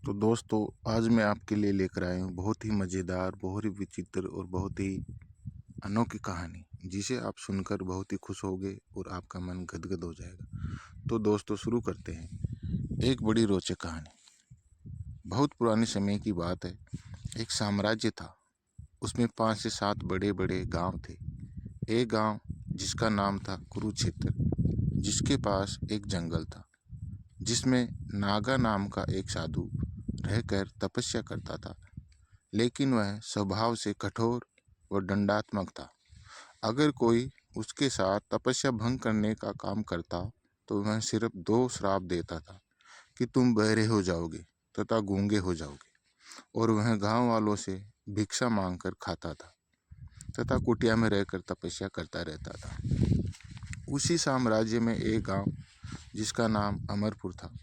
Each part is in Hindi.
तो दोस्तों, आज मैं आपके लिए लेकर आया हूँ बहुत ही मज़ेदार, बहुत ही विचित्र और बहुत ही अनोखी कहानी, जिसे आप सुनकर बहुत ही खुश होगे और आपका मन गदगद हो जाएगा। तो दोस्तों, शुरू करते हैं। एक बड़ी रोचक कहानी। बहुत पुराने समय की बात है। एक साम्राज्य था। उसमें 5 से 7 बड़े बड़े गांव थे। एक गांव जिसका नाम था कुरुक्षेत्र, जिसके पास एक जंगल था, जिसमें नागा नाम का एक साधु रहकर तपस्या करता था। लेकिन वह स्वभाव से कठोर व दंडात्मक था। अगर कोई उसके साथ तपस्या भंग करने का काम करता तो वह सिर्फ 2 श्राप देता था कि तुम बहरे हो जाओगे तथा गूंगे हो जाओगे। और वह गांव वालों से भिक्षा मांगकर खाता था तथा कुटिया में रहकर तपस्या करता रहता था। उसी साम्राज्य में एक गांव जिसका नाम अमरपुर था।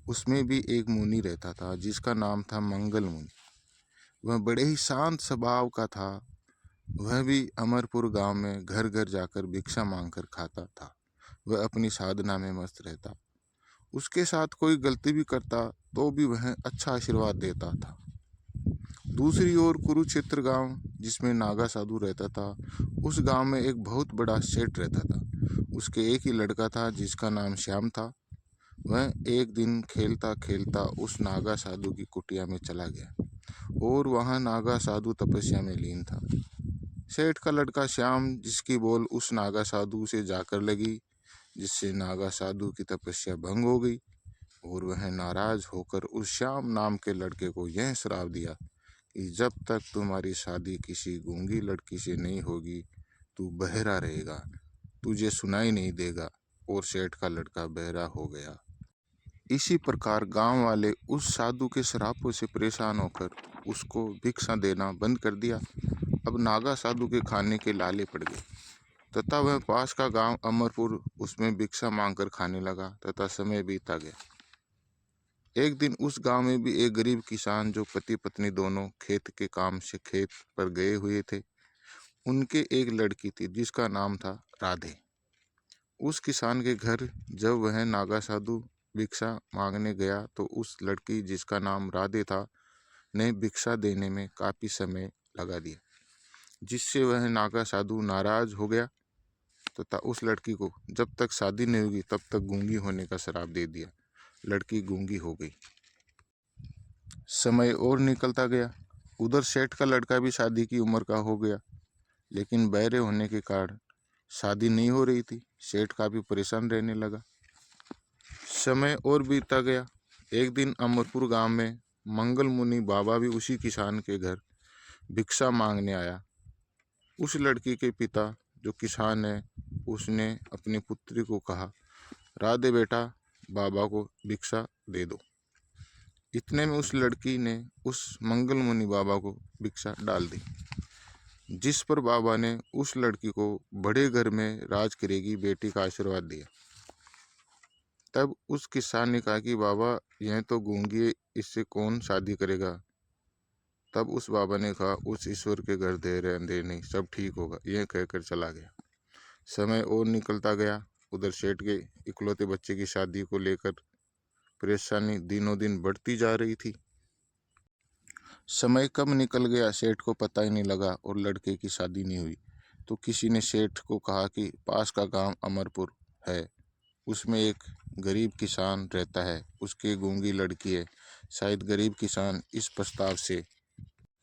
उसमें भी एक मुनि रहता था जिसका नाम था मंगल मुनि। वह बड़े ही शांत स्वभाव का था। वह भी अमरपुर गांव में घर घर जाकर भिक्षा मांगकर खाता था। वह अपनी साधना में मस्त रहता। उसके साथ कोई गलती भी करता तो भी वह अच्छा आशीर्वाद देता था। दूसरी ओर कुरुक्षेत्र गांव, जिसमें नागा साधु रहता था, उस गांव में एक बहुत बड़ा सेठ रहता था। उसके एक ही लड़का था जिसका नाम श्याम था। वह एक दिन खेलता खेलता उस नागा साधु की कुटिया में चला गया और वहां नागा साधु तपस्या में लीन था। सेठ का लड़का श्याम, जिसकी बोल उस नागा साधु से जाकर लगी, जिससे नागा साधु की तपस्या भंग हो गई और वह नाराज होकर उस श्याम नाम के लड़के को यह श्राप दिया कि जब तक तुम्हारी शादी किसी गूंगी लड़की से नहीं होगी, तू बहरा रहेगा, तुझे सुनाई नहीं देगा। और सेठ का लड़का बहरा हो गया। इसी प्रकार गांव वाले उस साधु के श्रापों से परेशान होकर उसको भिक्षा देना बंद कर दिया। अब नागा साधु के खाने के लाले पड़ गए तथा वह पास का गांव अमरपुर, उसमें भिक्षा मांगकर खाने लगा तथा समय बीता गया। एक दिन उस गांव में भी एक गरीब किसान, जो पति पत्नी दोनों खेत के काम से खेत पर गए हुए थे, उनके एक लड़की थी जिसका नाम था राधे। उस किसान के घर जब वह नागा साधु भिक्षा मांगने गया तो उस लड़की, जिसका नाम राधे था, ने भिक्षा देने में काफ़ी समय लगा दिया, जिससे वह नागा साधु नाराज हो गया तथा उस लड़की को जब तक शादी नहीं होगी तब तक गूंगी होने का श्राप दे दिया। लड़की गूंगी हो गई। समय और निकलता गया। उधर सेठ का लड़का भी शादी की उम्र का हो गया, लेकिन बहरे होने के कारण शादी नहीं हो रही थी। सेठ काफ़ी परेशान रहने लगा। समय और बीतता गया। एक दिन अमरपुर गांव में मंगल मुनि बाबा भी उसी किसान के घर भिक्षा मांगने आया। उस लड़की के पिता, जो किसान है, उसने अपनी पुत्री को कहा, राधे बेटा, बाबा को भिक्षा दे दो। इतने में उस लड़की ने उस मंगल मुनि बाबा को भिक्षा डाल दी, जिस पर बाबा ने उस लड़की को बड़े घर में राज करेगी बेटी का आशीर्वाद दिया। तब उस किसान ने कहा कि बाबा, यह तो गूंगी है, इससे कौन शादी करेगा। तब उस बाबा ने कहा, उस ईश्वर के घर देर है अंधेर नहीं, सब ठीक होगा। यह कहकर चला गया। समय और निकलता गया। उधर सेठ के इकलौते बच्चे की शादी को लेकर परेशानी दिनों दिन बढ़ती जा रही थी। समय कब निकल गया सेठ को पता ही नहीं लगा और लड़के की शादी नहीं हुई। तो किसी ने सेठ को कहा कि पास का गांव अमरपुर है, उसमें एक गरीब किसान रहता है, उसकी गूंगी लड़की है, शायद गरीब किसान इस प्रस्ताव से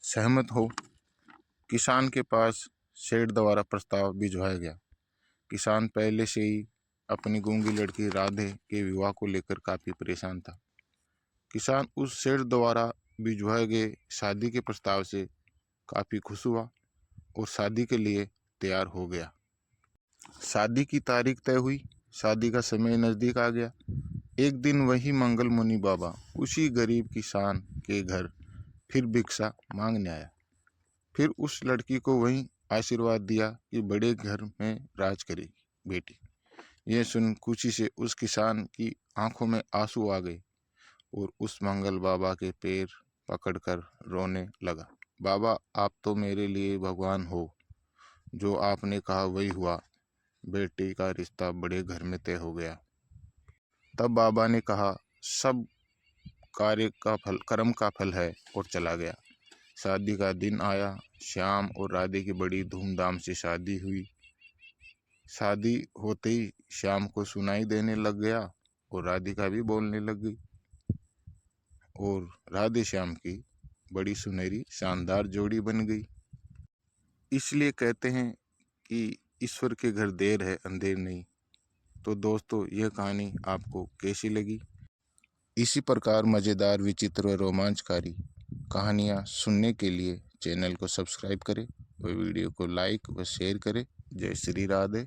सहमत हो। किसान के पास सेठ द्वारा प्रस्ताव भिजवाया गया। किसान पहले से ही अपनी गूंगी लड़की राधे के विवाह को लेकर काफ़ी परेशान था। किसान उस सेठ द्वारा भिजवाए गए शादी के प्रस्ताव से काफ़ी खुश हुआ और शादी के लिए तैयार हो गया। शादी की तारीख तय हुई। शादी का समय नज़दीक आ गया। एक दिन वही मंगल मुनि बाबा उसी गरीब किसान के घर फिर भिक्षा मांगने आया। फिर उस लड़की को वही आशीर्वाद दिया कि बड़े घर में राज करेगी बेटी। यह सुन खुशी से उस किसान की आंखों में आंसू आ गए और उस मंगल बाबा के पैर पकड़कर रोने लगा। बाबा, आप तो मेरे लिए भगवान हो। जो आपने कहा वही हुआ। बेटी का रिश्ता बड़े घर में तय हो गया। तब बाबा ने कहा, सब कर्म का फल है और चला गया। शादी का दिन आया। श्याम और राधे की बड़ी धूमधाम से शादी हुई। शादी होते ही श्याम को सुनाई देने लग गया और राधिका भी बोलने लग गई और राधे श्याम की बड़ी सुनहरी शानदार जोड़ी बन गई। इसलिए कहते हैं कि ईश्वर के घर देर है अंधेर नहीं। तो दोस्तों, यह कहानी आपको कैसी लगी? इसी प्रकार मज़ेदार, विचित्र और रोमांचकारी कहानियाँ सुनने के लिए चैनल को सब्सक्राइब करें और वीडियो को लाइक व शेयर करें। जय श्री राधे।